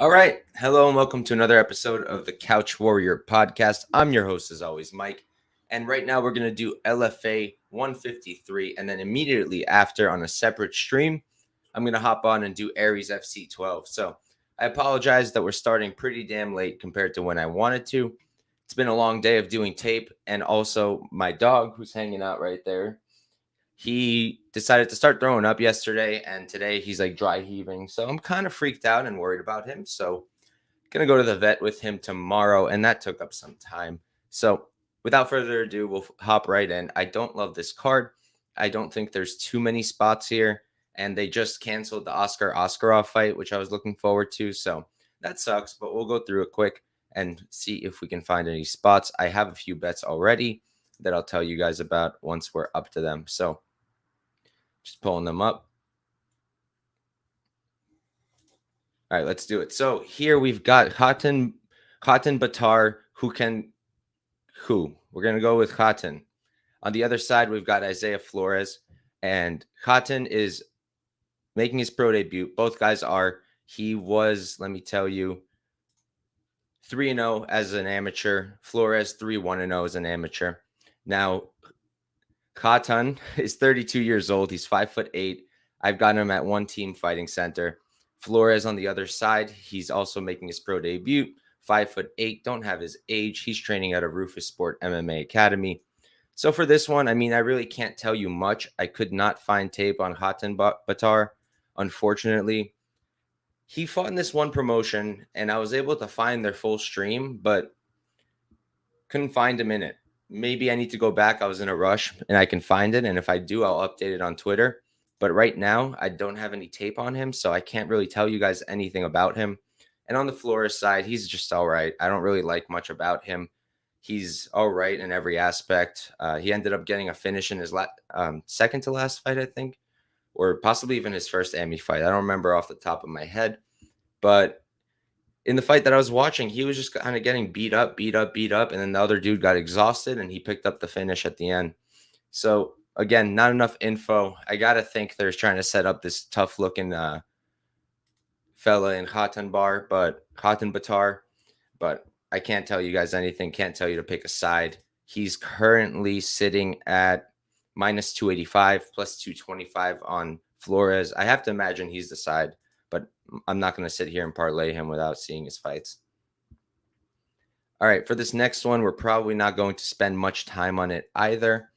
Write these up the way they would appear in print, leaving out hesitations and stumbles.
All right. Hello and welcome to another episode of the Couch Warrior podcast. I'm your host, as always, Mike. And right now we're going to do LFA 153. And then immediately after, on a separate stream, I'm going to hop on and do Aries FC 12. So I apologize that we're starting pretty damn late compared to when I wanted to. It's been a long day of doing tape. And also, my dog, who's hanging out right there, he decided to start throwing up yesterday, and today he's like dry heaving. So I'm kind of freaked out and worried about him. So gonna go to the vet with him tomorrow, and that took up some time. So without further ado, we'll hop right in. I don't love this card. I don't think there's too many spots here, and they just canceled the Oscar Oskarov fight, which I was looking forward to. So that sucks, but we'll go through it quick and see if we can find any spots. I have a few bets already that I'll tell you guys about once we're up to them. So just pulling them up. All right, let's do it. So here we've got Khatanbaatar, Khuukhenkhuu. We're going to go with Khatan. On the other side, we've got Isaiah Flores. And Khatan is making his pro debut. Both guys are. He was, let me tell you, 3-0 as an amateur. Flores 3-1-0 as an amateur. Now, Khatan is 32 years old. He's 5'8". I've got him at One Team Fighting Center. Flores on the other side, he's also making his pro debut. 5'8", don't have his age. He's training at a Rufus Sport MMA Academy. So for this one, I mean, I really can't tell you much. I could not find tape on Khatanbaatar, unfortunately. He fought in this one promotion, and I was able to find their full stream, but couldn't find him in it. Maybe I need to go back. I was in a rush, and I can find it. And if I do, I'll update it on Twitter. But right now, I don't have any tape on him, so I can't really tell you guys anything about him. And on the Flores side, he's just all right. I don't really like much about him. He's all right in every aspect. He ended up getting a finish in his second to last fight, I think, or possibly even his first Ami fight. I don't remember off the top of my head. But in the fight that I was watching, he was just kind of getting beat up. And then the other dude got exhausted, and he picked up the finish at the end. So, again, not enough info. I got to think they're trying to set up this tough-looking fella in Khatanbaatar, but I can't tell you guys anything. Can't tell you to pick a side. He's currently sitting at minus 285, plus 225 on Flores. I have to imagine he's the side, but I'm not going to sit here and parlay him without seeing his fights. All right, for this next one, we're probably not going to spend much time on it either,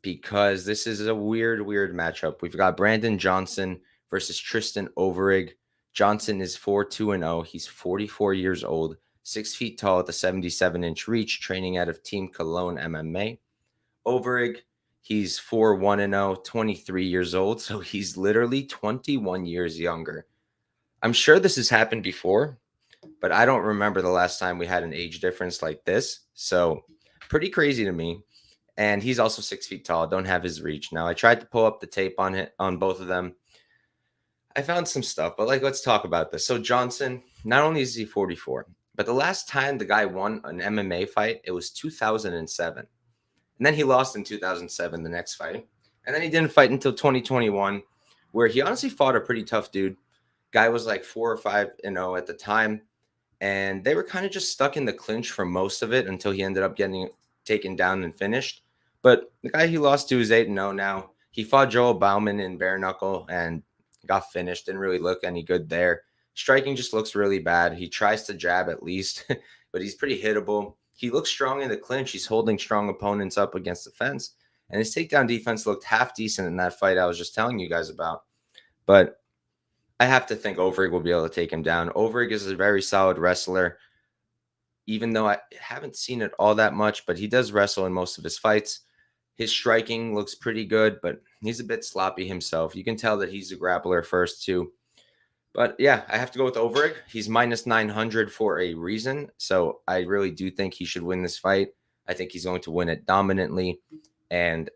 because this is a weird matchup. We've got Brandon Johnson versus Tristan Overig. Johnson is 4-2-0. He's 44 years old, 6 feet tall at the 77-inch reach, training out of Team Cologne MMA. Overig, he's 4-1-0, 23 years old, so he's literally 21 years younger. I'm sure this has happened before, but I don't remember the last time we had an age difference like this. So pretty crazy to me. And he's also 6 feet tall. Don't have his reach. Now, I tried to pull up the tape on both of them. I found some stuff, but let's talk about this. So Johnson, not only is he 44, but the last time the guy won an MMA fight, it was 2007. And then he lost in 2007, the next fight. And then he didn't fight until 2021, where he honestly fought a pretty tough dude. Guy was like 4 or 5-0 at the time. And they were kind of just stuck in the clinch for most of it until he ended up getting taken down and finished. But the guy he lost to is 8-0 now. He fought Joel Bauman in bare knuckle and got finished. Didn't really look any good there. Striking just looks really bad. He tries to jab at least, but he's pretty hittable. He looks strong in the clinch. He's holding strong opponents up against the fence. And his takedown defense looked half decent in that fight I was just telling you guys about. But I have to think Overig will be able to take him down. Overig is a very solid wrestler, even though I haven't seen it all that much, but he does wrestle in most of his fights. His striking looks pretty good, but he's a bit sloppy himself. You can tell that he's a grappler first, too. But, yeah, I have to go with Overig. He's minus 900 for a reason, so I really do think he should win this fight. I think he's going to win it dominantly, and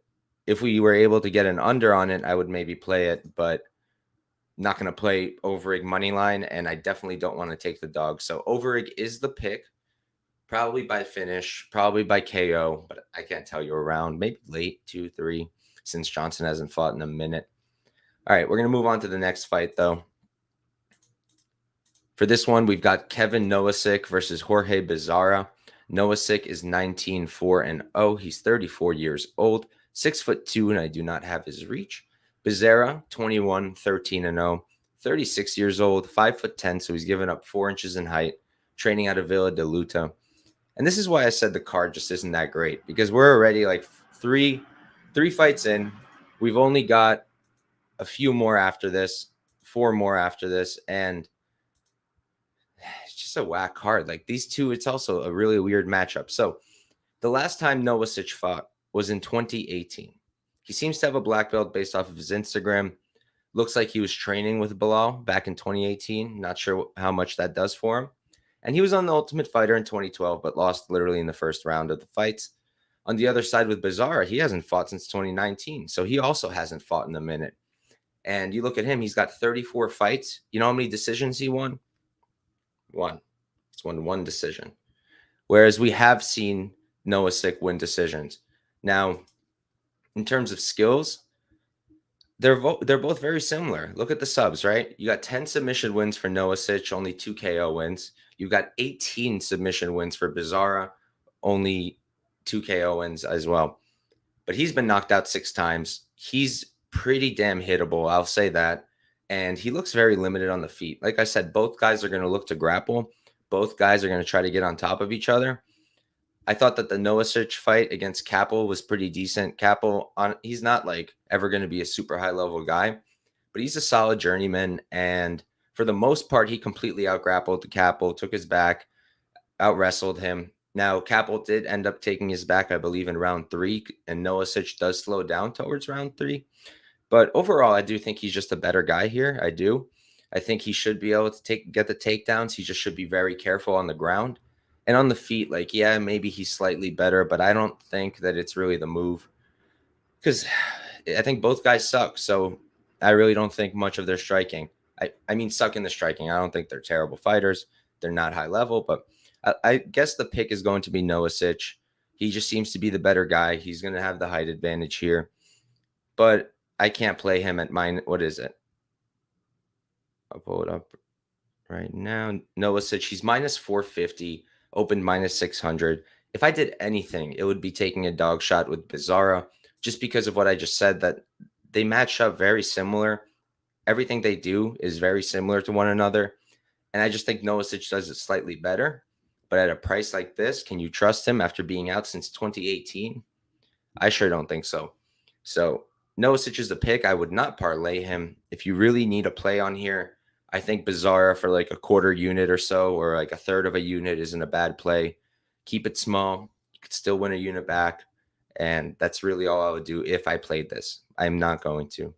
if we were able to get an under on it, I would maybe play it, but not going to play Overig money line, and I definitely don't want to take the dog. So Overig is the pick. Probably by finish, probably by KO, but I can't tell you around. Maybe late 2-3, since Johnson hasn't fought in a minute. All right, we're going to move on to the next fight, though. For this one, we've got Kevin Nowacyzk versus Jorge Bezerra. Nowacyzk is 19-4-0. He's 34 years old, 6'2", and I do not have his reach. Bezerra, 21-13-0, 36 years old, 5'10", so he's given up 4 inches in height, training out of Villa de Luta. And this is why I said the card just isn't that great, because we're already like three fights in. We've only got a few more after this, 4 more after this, and it's just a whack card. Like these two, it's also a really weird matchup. So the last time Nowacyzk fought was in 2018. He seems to have a black belt based off of his Instagram. Looks like he was training with Bilal back in 2018. Not sure how much that does for him. And he was on The Ultimate Fighter in 2012, but lost literally in the first round of the fights. On the other side with Bezerra, he hasn't fought since 2019. So he also hasn't fought in a minute. And you look at him, he's got 34 fights. You know how many decisions he won? 1. He's won 1 decision. Whereas we have seen Nowacyzk win decisions. Now, in terms of skills, they're both very similar. Look at the subs, right? You got 10 submission wins for Nowacyzk, only 2 KO wins. You've got 18 submission wins for Bezerra, only 2 KO wins as well. But he's been knocked out 6 times. He's pretty damn hittable, I'll say that. And he looks very limited on the feet. Like I said, both guys are going to look to grapple. Both guys are going to try to get on top of each other. I thought that the Nowacyzk fight against Capel was pretty decent. Capel, he's not like ever going to be a super high level guy, but he's a solid journeyman. And for the most part, he completely out-grappled Capel, took his back, out-wrestled him. Now, Capel did end up taking his back, I believe, in round 3, and Nowacyzk does slow down towards round 3. But overall, I do think he's just a better guy here. I do. I think he should be able to get the takedowns. He just should be very careful on the ground. And on the feet, like, yeah, maybe he's slightly better, but I don't think that it's really the move. Because I think both guys suck. So I really don't think much of their striking. I mean, suck in the striking. I don't think they're terrible fighters. They're not high level, but I guess the pick is going to be Nowacyzk. He just seems to be the better guy. He's going to have the height advantage here. But I can't play him at mine. What is it? I'll pull it up right now. Nowacyzk, he's minus 450, opened minus 600. If I did anything, it would be taking a dog shot with Bezerra, just because of what I just said, that they match up very similar. Everything they do is very similar to one another. And I just think Nowacyzk does it slightly better. But at a price like this, can you trust him after being out since 2018? I sure don't think so. So Nowacyzk is the pick. I would not parlay him. If you really need a play on here, I think Bezerra for like a quarter unit or so, or like a third of a unit, isn't a bad play. Keep it small. You could still win a unit back. And that's really all I would do if I played this. I'm not going to.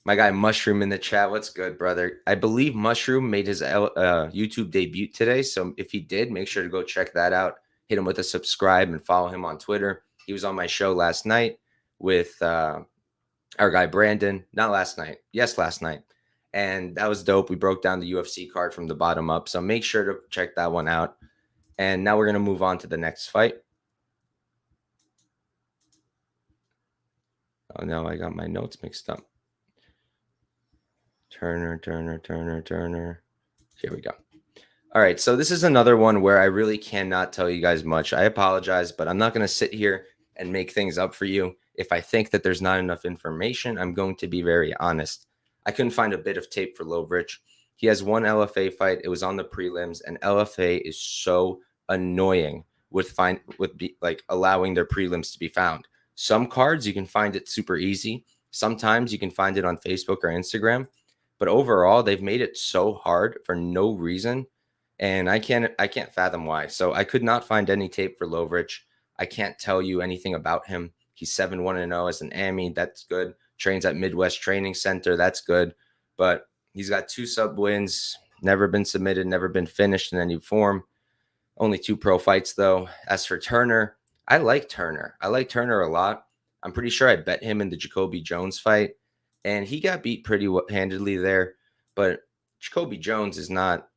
My guy Mushroom in the chat. What's good, brother? I believe Mushroom made his YouTube debut today. So if he did, make sure to go check that out. Hit him with a subscribe and follow him on Twitter. He was on my show last night with our guy Brandon. Not last night. Yes, last night. And that was dope. We broke down the UFC card from the bottom up. So make sure to check that one out. And now we're going to move on to the next fight. Oh, no, I got my notes mixed up. Turner. Here we go. All right, so this is another one where I really cannot tell you guys much. I apologize, but I'm not going to sit here and make things up for you. If I think that there's not enough information, I'm going to be very honest. I couldn't find a bit of tape for Lovrich. He has one LFA fight. It was on the prelims, and LFA is so annoying with allowing their prelims to be found. Some cards, you can find it super easy. Sometimes you can find it on Facebook or Instagram. But overall, they've made it so hard for no reason. And I can't fathom why. So I could not find any tape for Lovrich. I can't tell you anything about him. He's 7-1-0 as an AMI. That's good. Trains at Midwest Training Center. That's good. But he's got 2 sub wins. Never been submitted. Never been finished in any form. Only 2 pro fights, though. As for Turner, I like Turner. I like Turner a lot. I'm pretty sure I bet him in the Jacoby Jones fight. And he got beat pretty handedly there. But Jacoby Jones is not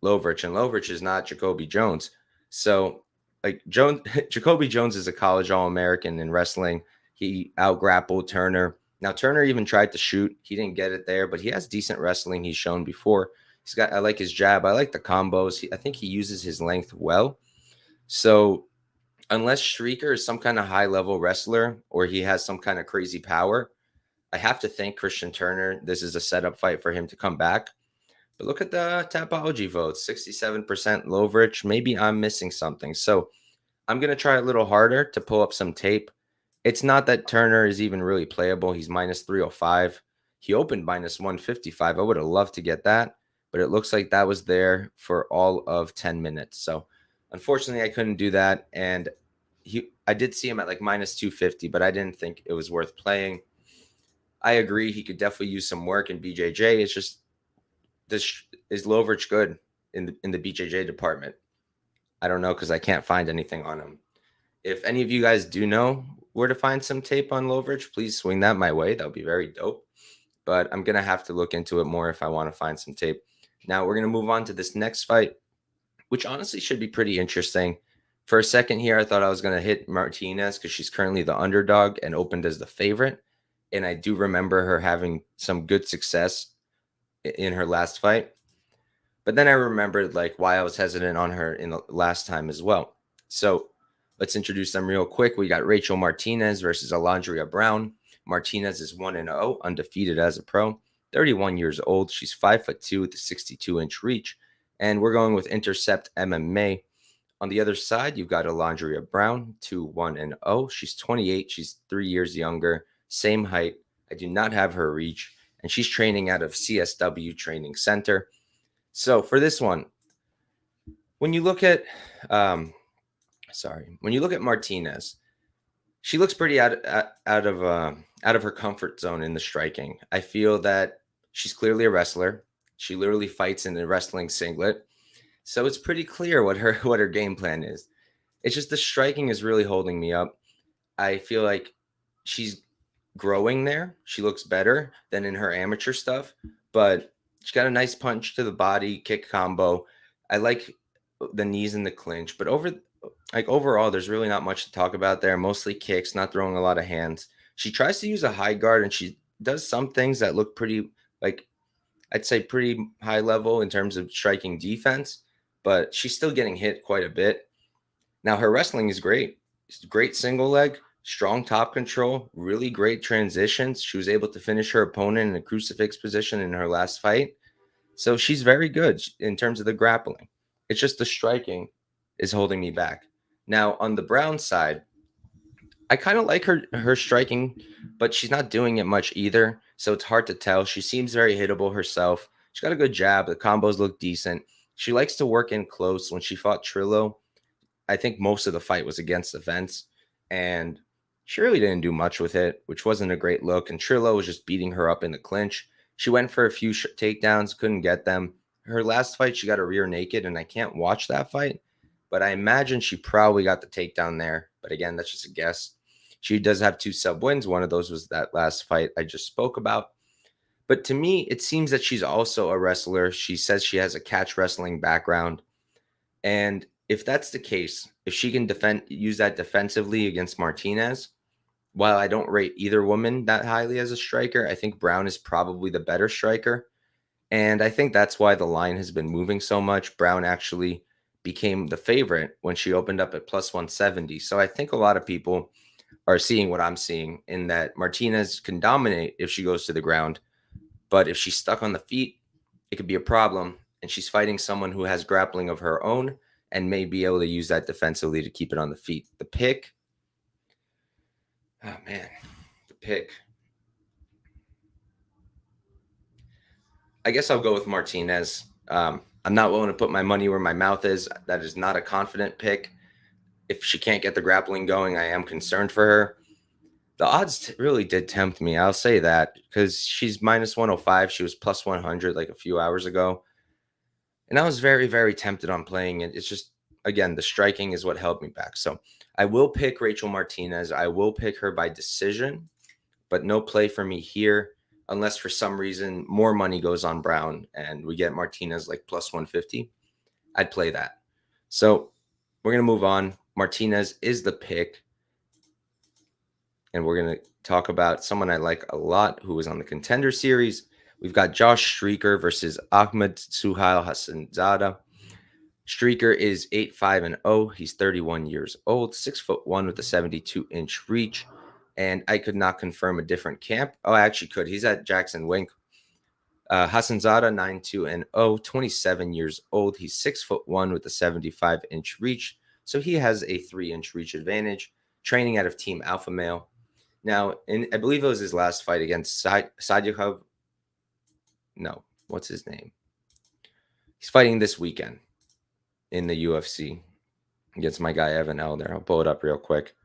Lovrich, and Lovrich is not Jacoby Jones. So, Jacoby Jones is a college All-American in wrestling. He out-grappled Turner. Now, Turner even tried to shoot. He didn't get it there, but he has decent wrestling he's shown before. I like his jab. I like the combos. I think he uses his length well. So unless Streaker is some kind of high level wrestler or he has some kind of crazy power, I have to think Christian Turner, this is a setup fight for him to come back. But look at the Tapology votes, 67% Lovrich. Maybe I'm missing something. So I'm going to try a little harder to pull up some tape. It's not that Turner is even really playable. He's minus 305. He opened minus 155. I would have loved to get that, but it looks like that was there for all of 10 minutes. So unfortunately, I couldn't do that. And I did see him at like minus 250, but I didn't think it was worth playing. I agree. He could definitely use some work in BJJ. It's just, this is Lovrich good in the BJJ department? I don't know because I can't find anything on him. If any of you guys do know where to find some tape on Lovrich, please swing that my way. That would be very dope. But I'm going to have to look into it more if I want to find some tape. Now we're going to move on to this next fight, which honestly should be pretty interesting. For a second here, I thought I was going to hit Martinez because she's currently the underdog and opened as the favorite. And I do remember her having some good success in her last fight. But then I remembered like why I was hesitant on her in the last time as well. So let's introduce them real quick. We got Rachel Martinez versus Alandria Brown. Martinez is 1-0, undefeated as a pro, 31 years old. She's 5'2" with a 62-inch reach. And we're going with Intercept MMA. On the other side, you've got Alandria Brown, 2-1-0. She's 28. She's 3 years younger. Same height. I do not have her reach. And she's training out of CSW Training Center. So for this one, when you look at Martinez, she looks pretty out of her comfort zone in the striking. I feel that she's clearly a wrestler. She literally fights in a wrestling singlet, so it's pretty clear what her game plan is. It's just the striking is really holding me up. I feel like she's growing there. She looks better than in her amateur stuff, but she's got a nice punch to the body, kick combo. I like the knees in the clinch, but overall, there's really not much to talk about there. Mostly kicks, not throwing a lot of hands. She tries to use a high guard, and she does some things that look pretty, like, I'd say pretty high level in terms of striking defense, but she's still getting hit quite a bit. Now, her wrestling is great. It's great single leg, strong top control, really great transitions. She was able to finish her opponent in a crucifix position in her last fight. So she's very good in terms of the grappling. It's just the striking is holding me back. Now, on the Brown side, I kind of like her striking, but she's not doing it much either. So it's hard to tell. She seems very hittable herself. She's got a good jab. The combos look decent. She likes to work in close. When she fought Trillo, I think most of the fight was against the fence, and she really didn't do much with it, which wasn't a great look. And Trillo was just beating her up in the clinch. She went for a few takedowns, couldn't get them. Her last fight, she got a rear naked, and I can't watch that fight, but I imagine she probably got the takedown there. But again, that's just a guess. She does have 2 sub wins. One of those was that last fight I just spoke about. But to me, it seems that she's also a wrestler. She says she has a catch wrestling background. And if that's the case, if she can use that defensively against Martinez, while I don't rate either woman that highly as a striker, I think Brown is probably the better striker. And I think that's why the line has been moving so much. Brown actually became the favorite when she opened up at plus 170. So I think a lot of people are seeing what I'm seeing in that Martinez can dominate if she goes to the ground. But if she's stuck on the feet, it could be a problem. And she's fighting someone who has grappling of her own and may be able to use that defensively to keep it on the feet. The pick. Oh, man. The pick. I guess I'll go with Martinez. I'm not willing to put my money where my mouth is. That is not a confident pick. If she can't get the grappling going, I am concerned for her. The odds really did tempt me. I'll say that because she's minus 105. She was plus 100 like a few hours ago. And I was very, very tempted on playing it. It's just, again, the striking is what held me back. So I will pick Rachel Martinez. I will pick her by decision, but no play for me here unless for some reason more money goes on Brown and we get Martinez like plus 150. I'd play that. So we're going to move on. Martinez is the pick. And we're going to talk about someone I like a lot who was on the Contender Series. we've got Josh Streaker versus Ahmad Suhail Hassanzada. Streaker is 8-5-0. He's 31 years old, 6'1" with a 72-inch reach. And I could not confirm a different camp. Oh, I actually could. He's at Jackson Wink. Hassanzada, 9-2-0, 27 years old. He's 6'1" with a 75-inch reach. So he has a 3-inch reach advantage. Training out of Team Alpha Male. Now, I believe it was his last fight against Sadyakov. No, what's his name? He's fighting this weekend in the UFC against my guy Evan Elder. I'll pull it up real quick.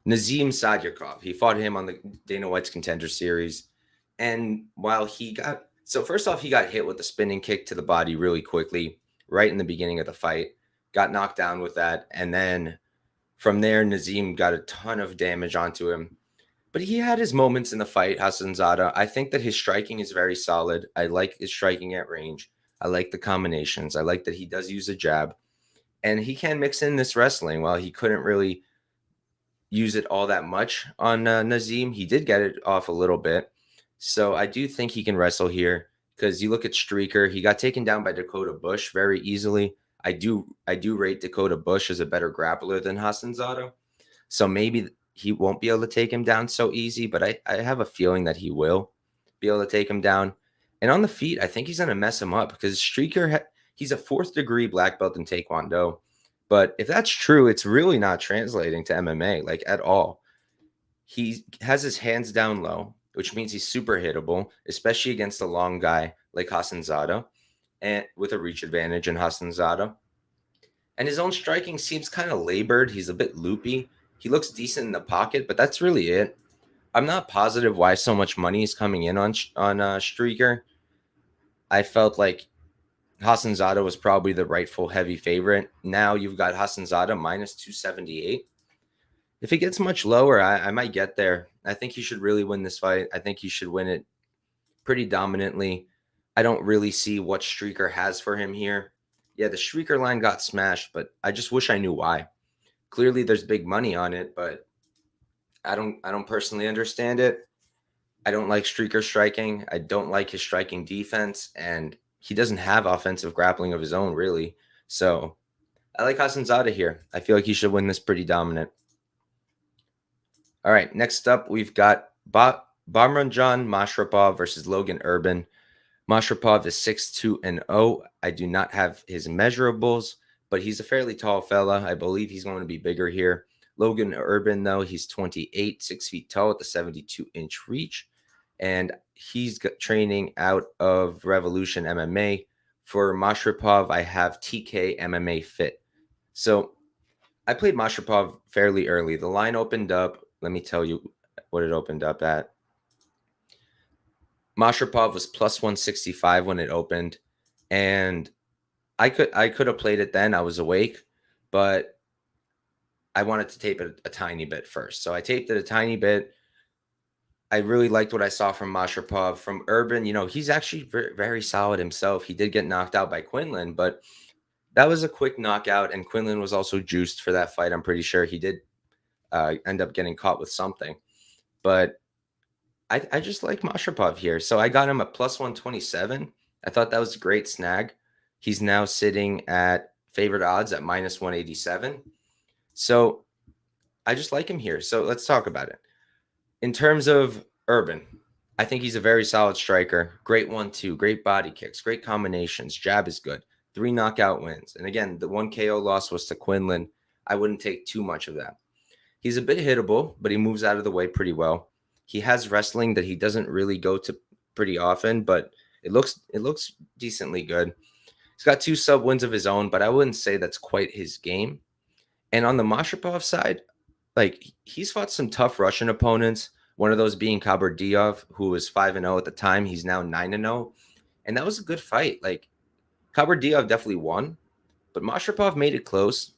Nazim Sadyakov. He fought him on the Dana White's Contender Series. And while first off, he got hit with a spinning kick to the body really quickly, right in the beginning of the fight. Got knocked down with that. And then from there, Nazim got a ton of damage onto him. But he had his moments in the fight, Hassanzada. I think that his striking is very solid. I like his striking at range. I like the combinations. I like that he does use a jab. And he can mix in this wrestling. While he couldn't really use it all that much on Nazim, he did get it off a little bit. So I do think he can wrestle here, because you look at Streaker, he got taken down by Dakota Bush very easily. I do rate Dakota Bush as a better grappler than Hassanzada. So maybe he won't be able to take him down so easy, but I have a feeling that he will be able to take him down. And on the feet, I think he's going to mess him up, because Streaker, he's a 4th degree black belt in Taekwondo. But if that's true, it's really not translating to MMA, like, at all. He has his hands down low, which means he's super hittable, especially against a long guy like Hassanzada, and with a reach advantage in Hassanzada. And his own striking seems kind of labored. He's a bit loopy. He looks decent in the pocket, but that's really it. I'm not positive why so much money is coming in on Streaker. I felt like Hassanzada was probably the rightful heavy favorite. Now you've got Hassanzada minus 278. If it gets much lower, I might get there. I think he should really win this fight. I think he should win it pretty dominantly. I don't really see what Streaker has for him here. Yeah, the Streaker line got smashed, but I just wish I knew why. Clearly there's big money on it, but I don't personally understand it. I don't like Streaker striking. I don't like his striking defense, and he doesn't have offensive grappling of his own, really. So I like Hassanzada here. I feel like he should win this pretty dominant. All right, next up, we've got Bahromjon Mashrapov versus Logan Urban. Mashrapov is 6'2"0". I do not have his measurables, but he's a fairly tall fella. I believe he's going to be bigger here. Logan Urban, though, he's 28, 6 feet tall with a 72-inch reach. And he's training out of Revolution MMA. For Mashrapov, I have TK MMA Fit. So I played Mashrapov fairly early. The line opened up. Let me tell you what it opened up at. Mashrapov was plus 165 when it opened, and I could have played it then. I was awake, but I wanted to tape it a tiny bit first. So I taped it a tiny bit. I really liked what I saw from Mashrapov. From Urban, he's actually very, very solid himself. He did get knocked out by Quinlan, but that was a quick knockout, and Quinlan was also juiced for that fight. I'm pretty sure he did end up getting caught with something. But I just like Mashrapov here. So I got him at plus 127. I thought that was a great snag. He's now sitting at favored odds at minus 187. So I just like him here. So let's talk about it. In terms of Urban, I think he's a very solid striker. Great 1-2, great body kicks, great combinations. Jab is good. 3 knockout wins. And again, the 1 KO loss was to Quinlan. I wouldn't take too much of that. He's a bit hittable, but he moves out of the way pretty well. He has wrestling that he doesn't really go to pretty often, but it looks decently good. He's got 2 sub wins of his own, but I wouldn't say that's quite his game. And on the Mashrapov side, like, he's fought some tough Russian opponents, one of those being Kabardiev, who was 5-0 at the time. He's now 9-0. And that was a good fight. Like, Kabardiev definitely won, but Mashrapov made it close.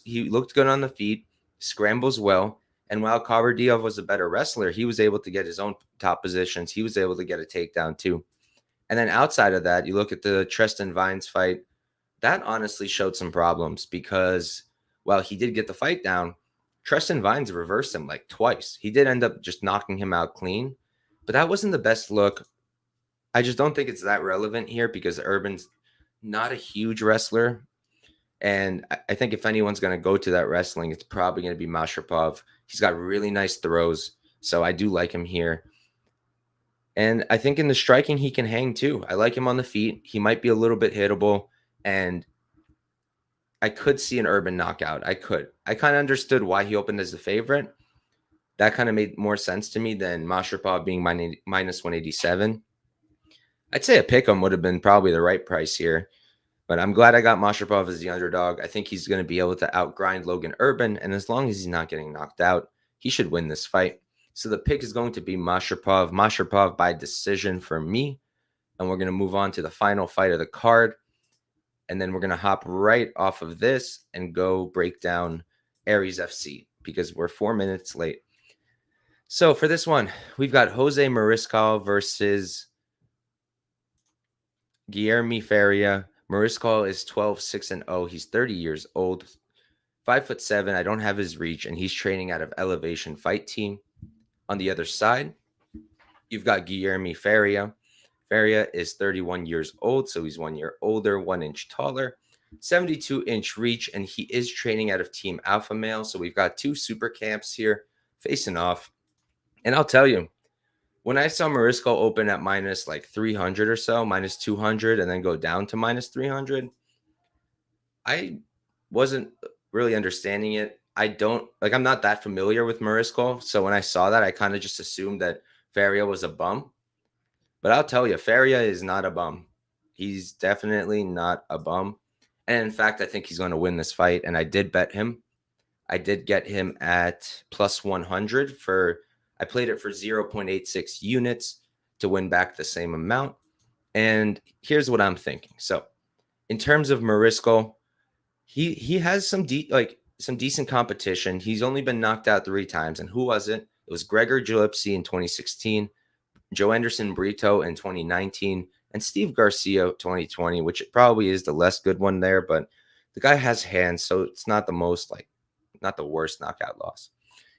He looked good on the feet, scrambles well. And while Kabardiev was a better wrestler, he was able to get his own top positions. He was able to get a takedown too. And then outside of that, you look at the Tristan Vines fight. That honestly showed some problems, because while he did get the fight down, Tristan Vines reversed him like twice. He did end up just knocking him out clean, But that wasn't the best look. I just don't think it's that relevant here because Urban's not a huge wrestler. And I think if anyone's going to go to that wrestling, it's probably going to be Mashrapov. He's got really nice throws, so I do like him here. And I think in the striking, he can hang too. I like him on the feet. He might be a little bit hittable, and I could see an Urban knockout. I could. I kind of understood why he opened as the favorite. That kind of made more sense to me than Mashrapov being minus 187. I'd say a pick'em would have been probably the right price here. But I'm glad I got Mashrapov as the underdog. I think he's going to be able to outgrind Logan Urban. And as long as he's not getting knocked out, he should win this fight. So the pick is going to be Mashrapov. Mashrapov by decision for me. And we're going to move on to the final fight of the card. And then we're going to hop right off of this and go break down Aries FC because we're 4 minutes late. So for this one, we've got Jose Mariscal versus Guilherme Faria. Mariscal is 12-6-0. He's 30 years old, 5'7". I don't have his reach, and he's training out of Elevation Fight Team. On the other side, you've got Guilherme Faria. Faria is 31 years old, so he's 1 year older, 1 inch taller, 72-inch reach, and he is training out of Team Alpha Male. So we've got two super camps here facing off. And I'll tell you, when I saw Mariscal open at minus like 300 or so, minus 200, and then go down to minus 300, I wasn't really understanding it. I'm not that familiar with Mariscal. So when I saw that, I kind of just assumed that Faria was a bum. But I'll tell you, Faria is not a bum. He's definitely not a bum. And in fact, I think he's going to win this fight. And I did bet him. I did get him at plus 100 I played it for 0.86 units to win back the same amount. And here's what I'm thinking. So in terms of Mariscal, he has some decent competition. He's only been knocked out 3 times. And who was it? It was Gregor Gillespie in 2016, Joe Anderson Brito in 2019, and Steve Garcia 2020, which probably is the less good one there. But the guy has hands, so it's not the worst knockout loss.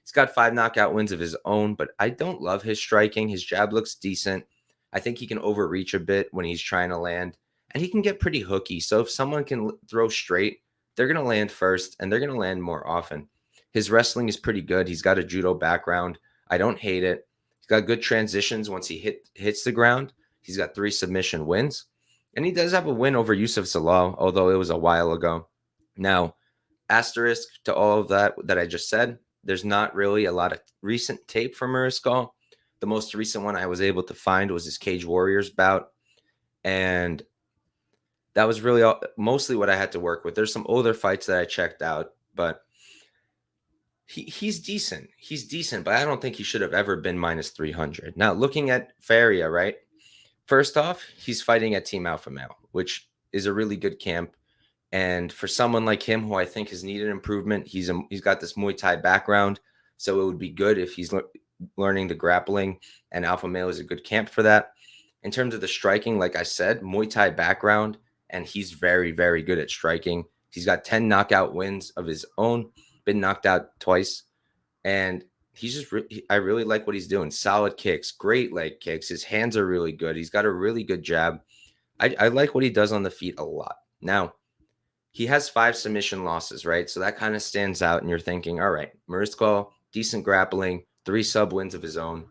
He's got 5 knockout wins of his own, but I don't love his striking. His jab looks decent. I think he can overreach a bit when he's trying to land, and he can get pretty hooky. So if someone can throw straight, they're going to land first, and they're going to land more often. His wrestling is pretty good. He's got a judo background. I don't hate it. He's got good transitions once he hits the ground. He's got 3 submission wins, and he does have a win over Yusuf Zalal, although it was a while ago. Now, asterisk to all of that I just said, there's not really a lot of recent tape from Mariscal. The most recent one I was able to find was his Cage Warriors bout. And that was really mostly what I had to work with. There's some older fights that I checked out, but he's decent. He's decent, but I don't think he should have ever been minus 300. Now, looking at Faria, right? First off, he's fighting at Team Alpha Male, which is a really good camp. And for someone like him, who I think has needed improvement, he's got this Muay Thai background. So it would be good if he's learning the grappling, and Alpha Male is a good camp for that. In terms of the striking, like I said, Muay Thai background, and he's very, very good at striking. He's got 10 knockout wins of his own, been knocked out twice. And he's just, I really like what he's doing. Solid kicks, great leg kicks. His hands are really good. He's got a really good jab. I like what he does on the feet a lot. Now, he has 5 submission losses, right? So that kind of stands out, and you're thinking, all right, Mariscal, decent grappling, 3 sub wins of his own,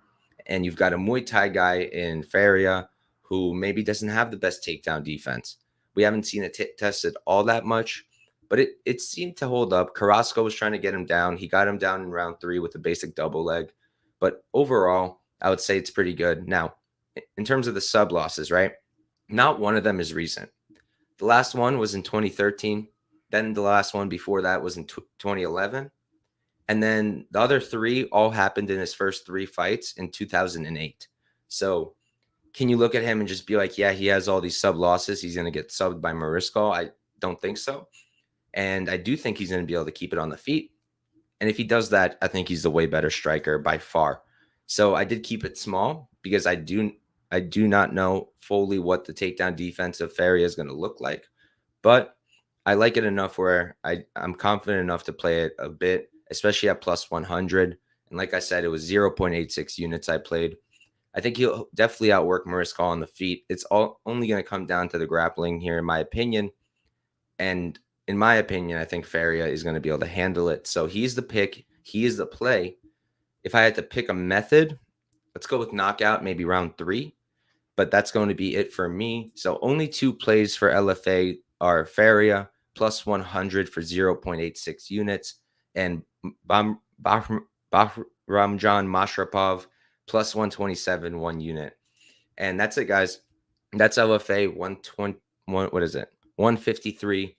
and you've got a Muay Thai guy in Faria who maybe doesn't have the best takedown defense. We haven't seen it tested all that much, but it seemed to hold up. Carrasco was trying to get him down. He got him down in round 3 with a basic double leg. But overall, I would say it's pretty good. Now, in terms of the sub losses, right? Not one of them is recent. The last one was in 2013. Then the last one before that was in 2011. And then the other 3 all happened in his first 3 fights in 2008. So can you look at him and just be like, yeah, he has all these sub losses, he's going to get subbed by Mariscal? I don't think so. And I do think he's going to be able to keep it on the feet. And if he does that, I think he's the way better striker by far. So I did keep it small because I do not know fully what the takedown defense of Faria is going to look like, but I like it enough where I'm confident enough to play it a bit, especially at plus 100. And like I said, it was 0.86 units I played. I think he'll definitely outwork Mariscal on the feet. It's only going to come down to the grappling here, in my opinion. And in my opinion, I think Faria is going to be able to handle it. So he's the pick. He is the play. If I had to pick a method, let's go with knockout, maybe round 3. But that's going to be it for me. So only 2 plays for LFA are Faria plus 100 for 0.86 units and Bahromjon Mashrapov plus 127 1 unit. And that's it, guys. That's LFA 120. What is it? 153.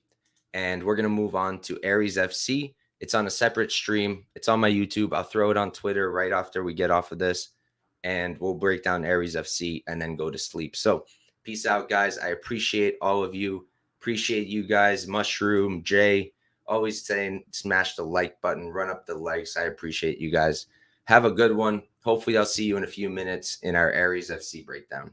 And we're going to move on to Aries FC. It's on a separate stream. It's on my YouTube. I'll throw it on Twitter right after we get off of this. And we'll break down Aries FC and then go to sleep. So peace out, guys. I appreciate all of you. Appreciate you guys. Mushroom, Jay, always saying smash the like button, run up the likes. I appreciate you guys. Have a good one. Hopefully I'll see you in a few minutes in our Aries FC breakdown.